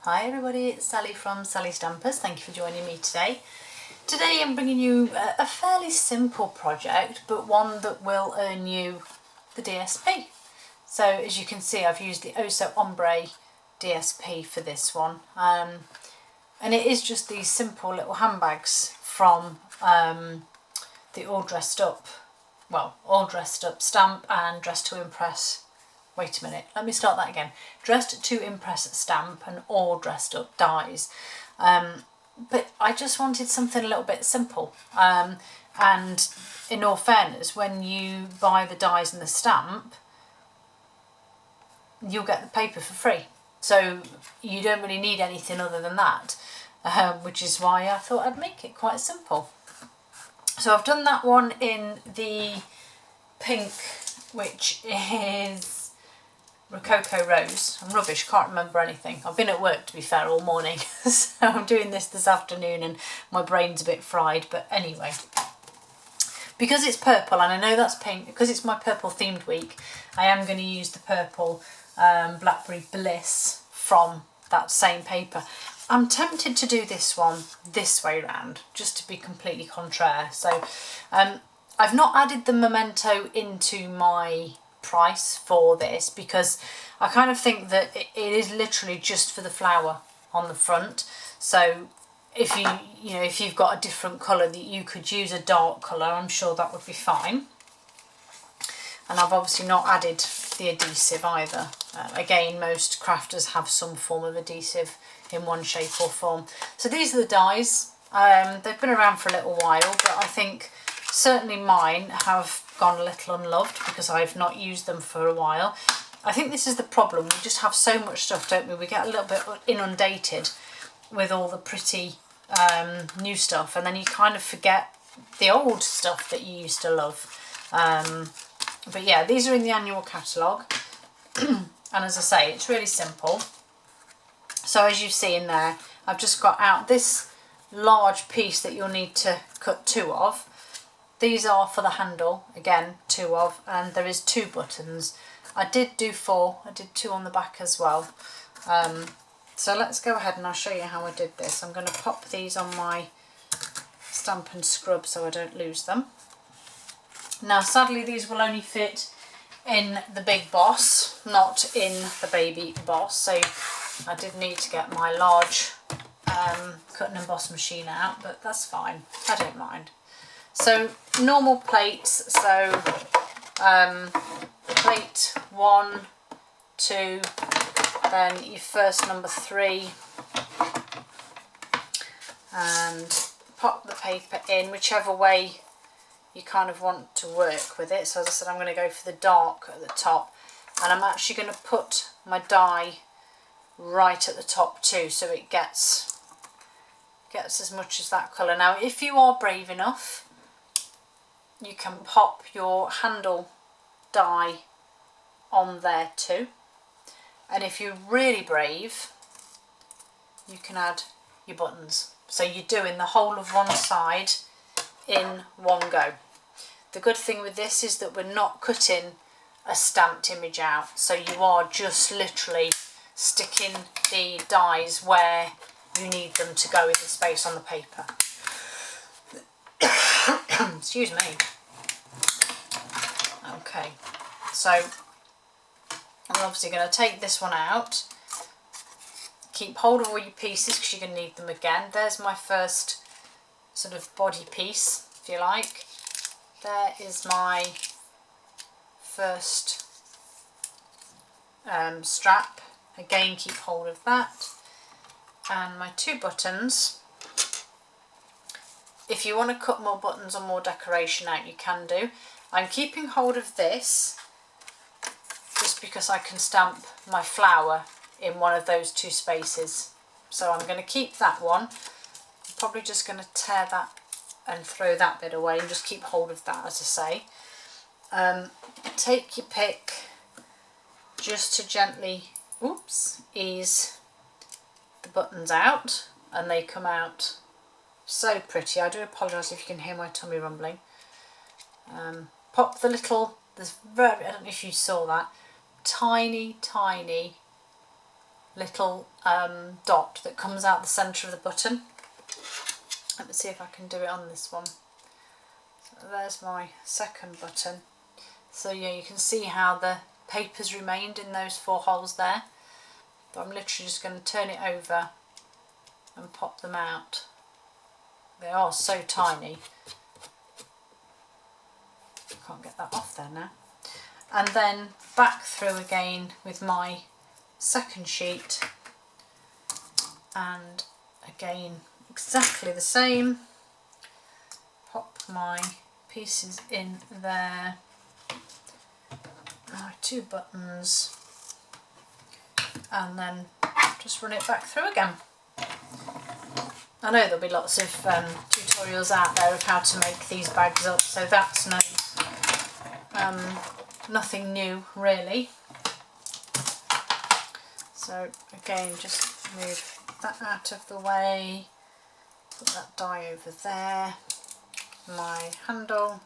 Hi everybody, it's Sally from Sally Stampers. Thank you for joining me today. Today I'm bringing you a fairly simple project, but one that will earn you the DSP. So as you can see, I've used the Ombre DSP for this one. And it is just these simple little handbags from the All Dressed Up stamp and Dressed to Impress. Wait a minute, let me start that again. Dressed to Impress stamp and All Dressed Up dies. But I just wanted something a little bit simple. And in all fairness, when you buy the dies and the stamp, you'll get the paper for free. So you don't really need anything other than that, which is why I thought I'd make it quite simple. So I've done that one in the pink, which is Rococo Rose. I'm rubbish, can't remember anything. I've been at work, to be fair, all morning, so I'm doing this afternoon and my brain's a bit fried, but anyway. Because it's purple, and I know that's pink, because it's my purple themed week, I am going to use the purple Blackberry Bliss from that same paper. I'm tempted to do this one this way round, just to be completely contraire. So I've not added the memento into my price for this because I kind of think that it is literally just for the flower on the front. So if if you've got a different colour that you could use a dark colour, I'm sure that would be fine. And I've obviously not added the adhesive either. Again, most crafters have some form of adhesive in one shape or form. So these are the dies. They've been around for a little while, but I think certainly mine have gone a little unloved because I've not used them for a while. I think this is the problem. We just have so much stuff, don't we? We get a little bit inundated with all the pretty new stuff, and then you kind of forget the old stuff that you used to love. But yeah, these are in the annual catalogue. And as I say, it's really simple. So as you see in there, I've just got out this large piece that you'll need to cut two of. These are for the handle, again, two of, and there is 2 buttons. I did do 4, I did 2 on the back as well. So let's go ahead and I'll show you how I did this. I'm going to pop these on my Stamp and Scrub so I don't lose them. Now sadly these will only fit in the Big Boss, not in the Baby Boss, so I did need to get my large cut and emboss machine out, but that's fine, I don't mind. So normal plates, so plate 1, 2, then your first number 3, and pop the paper in whichever way you kind of want to work with it. So as I said, I'm going to go for the dark at the top, and I'm actually going to put my die right at the top too, so it gets as much as that colour. Now if you are brave enough, you can pop your handle die on there too, and if you're really brave, you can add your buttons, so you're doing the whole of one side in one go. The good thing with this is that we're not cutting a stamped image out, so you are just literally sticking the dies where you need them to go in the space on the paper. Excuse me. Okay, so I'm obviously going to take this one out. Keep hold of all your pieces because you're going to need them again. There's my first sort of body piece, if you like. There is my first strap. Again, keep hold of that. And my 2 buttons. If you want to cut more buttons or more decoration out, you can do. I'm keeping hold of this just because I can stamp my flower in one of those 2 spaces. So I'm going to keep that one. I'm probably just going to tear that and throw that bit away and just keep hold of that, as I say. Take your pick just to gently ease the buttons out, and they come out so pretty. I do apologise if you can hear my tummy rumbling. Pop the little, I don't know if you saw that, tiny little dot that comes out the centre of the button. Let me see if I can do it on this one. So there's my second button. So yeah, you can see how the paper's remained in those 4 holes there. But I'm literally just going to turn it over and pop them out. They are so tiny. Can't get that off there now. And then back through again with my second sheet, and again exactly the same. Pop my pieces in there, my 2 buttons, and then just run it back through again. I know there'll be lots of tutorials out there of how to make these bags up, so that's nothing new really. So again, just move that out of the way, put that die over there, my handle,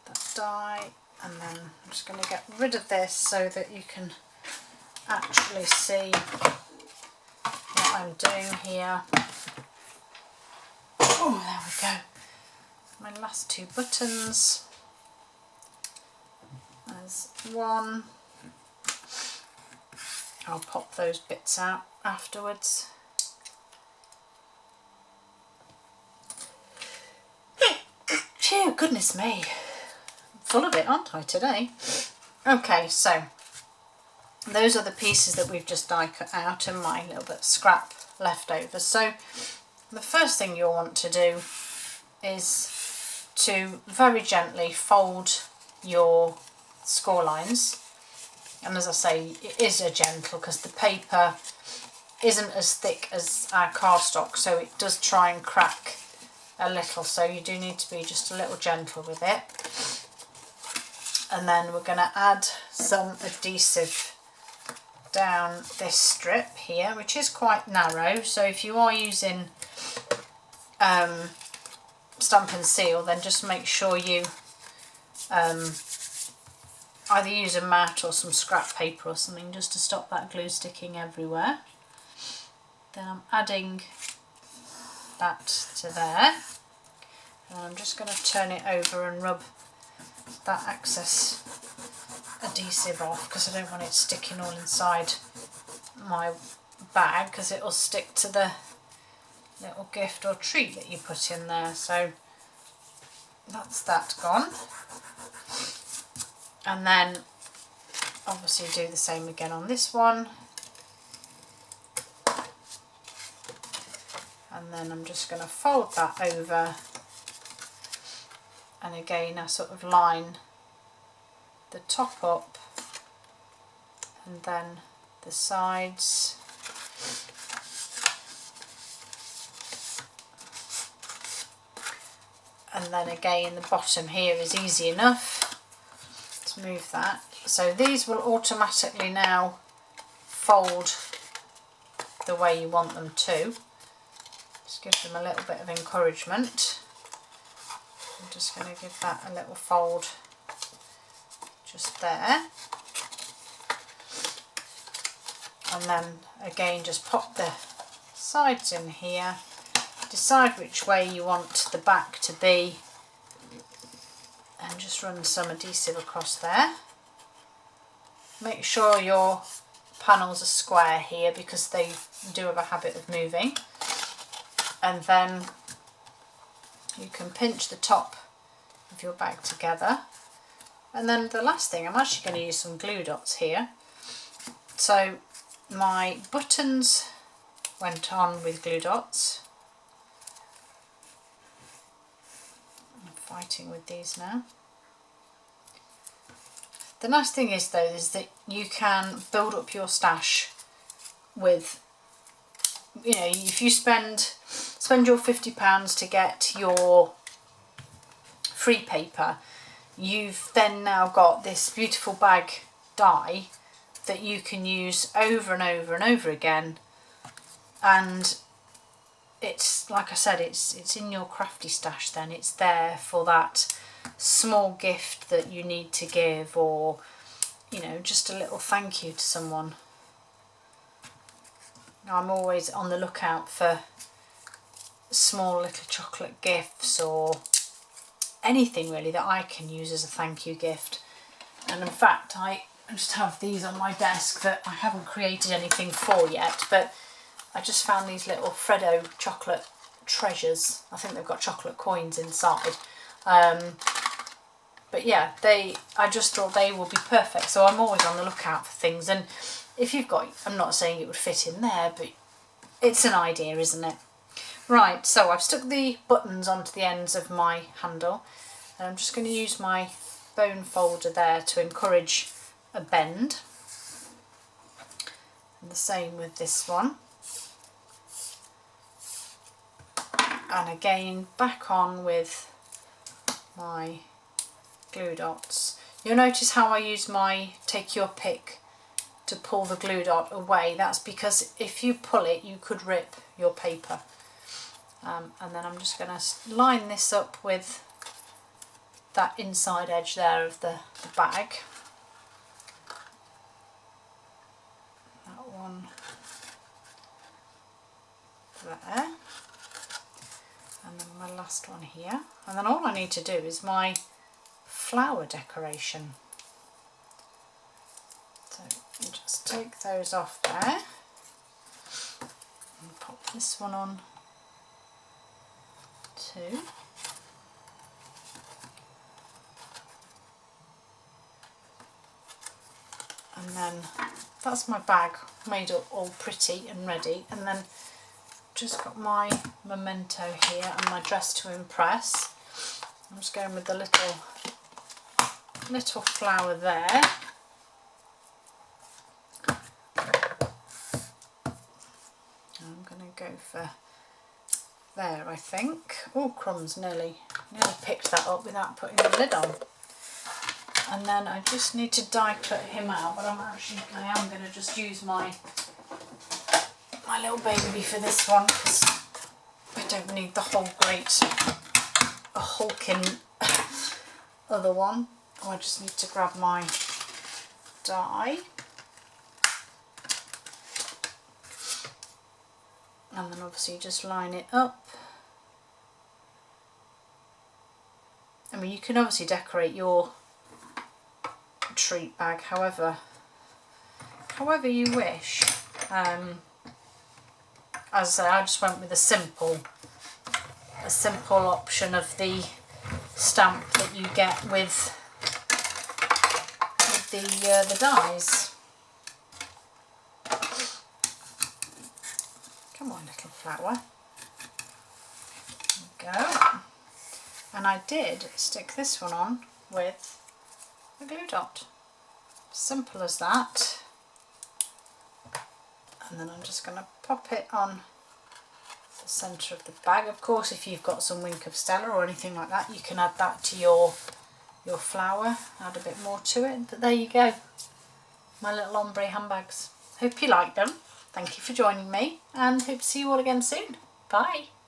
that die, and then I'm just going to get rid of this so that you can actually see what I'm doing here. Oh, there we go. My last 2 buttons. There's one. I'll pop those bits out afterwards. Phew, goodness me. I'm full of it, aren't I, today? Okay, so those are the pieces that we've just die cut out and my little bit of scrap left over. So the first thing you'll want to do is to very gently fold your score lines. And as I say, it is a gentle because the paper isn't as thick as our cardstock, so it does try and crack a little, so you do need to be just a little gentle with it. And then we're going to add some adhesive down this strip here, which is quite narrow, so if you are using Stamp and Seal, then just make sure you either use a mat or some scrap paper or something just to stop that glue sticking everywhere. Then I'm adding that to there, and I'm just going to turn it over and rub that excess adhesive off because I don't want it sticking all inside my bag, because it will stick to the little gift or treat that you put in there. So that's that gone. And then obviously do the same again on this one. And then I'm just going to fold that over, and again I sort of line the top up and then the sides. And then again the bottom here is easy enough. Let's move that. So these will automatically now fold the way you want them to. Just give them a little bit of encouragement. I'm just going to give that a little fold just there. And then again just pop the sides in here. Decide which way you want the back to be and just run some adhesive across there. Make sure your panels are square here because they do have a habit of moving. And then you can pinch the top of your bag together. And then the last thing, I'm actually going to use some glue dots here. So my buttons went on with glue dots. I'm fighting with these now. The nice thing is though is that you can build up your stash with, you know, if you spend your £50 to get your free paper, you've then now got this beautiful bag die that you can use over and over and over again, and it's like I said, it's in your crafty stash. Then it's there for that small gift that you need to give, or you know, just a little thank you to someone. I'm always on the lookout for small little chocolate gifts or anything really that I can use as a thank you gift. And in fact, I just have these on my desk that I haven't created anything for yet, but I just found these little Freddo chocolate treasures. I think they've got chocolate coins inside. But yeah, I just thought they will be perfect. So I'm always on the lookout for things. And if you've got, I'm not saying it would fit in there, but it's an idea, isn't it? Right, so I've stuck the buttons onto the ends of my handle. And I'm just going to use my bone folder there to encourage a bend. And the same with this one. And again, back on with my glue dots. You'll notice how I use my take your pick to pull the glue dot away. That's because if you pull it, you could rip your paper. And then I'm just going to line this up with that inside edge there of the bag. That one there. And then my last one here. And then all I need to do is my flower decoration. So you just take those off there and pop this one on too. And then that's my bag made up all pretty and ready. And then just got my memento here and my dress to impress. I'm just going with the little flower there. I'm going to go for there, I think. Oh, crumbs, nearly picked that up without putting the lid on. And then I just need to die cut him out, but I am going to just use my little baby for this one, because I don't need the whole a hulking other one. Oh, I just need to grab my die. And then obviously just line it up. I mean, you can obviously decorate your treat bag however you wish. As I say, I just went with a simple option of the stamp that you get with the dies. Come on, little flower. There we go. And I did stick this one on with a glue dot. Simple as that. And then I'm just going to pop it on the centre of the bag. Of course, if you've got some Wink of Stella or anything like that, you can add that to your flower, add a bit more to it. But there you go, my little ombre handbags. Hope you like them. Thank you for joining me, and hope to see you all again soon. Bye.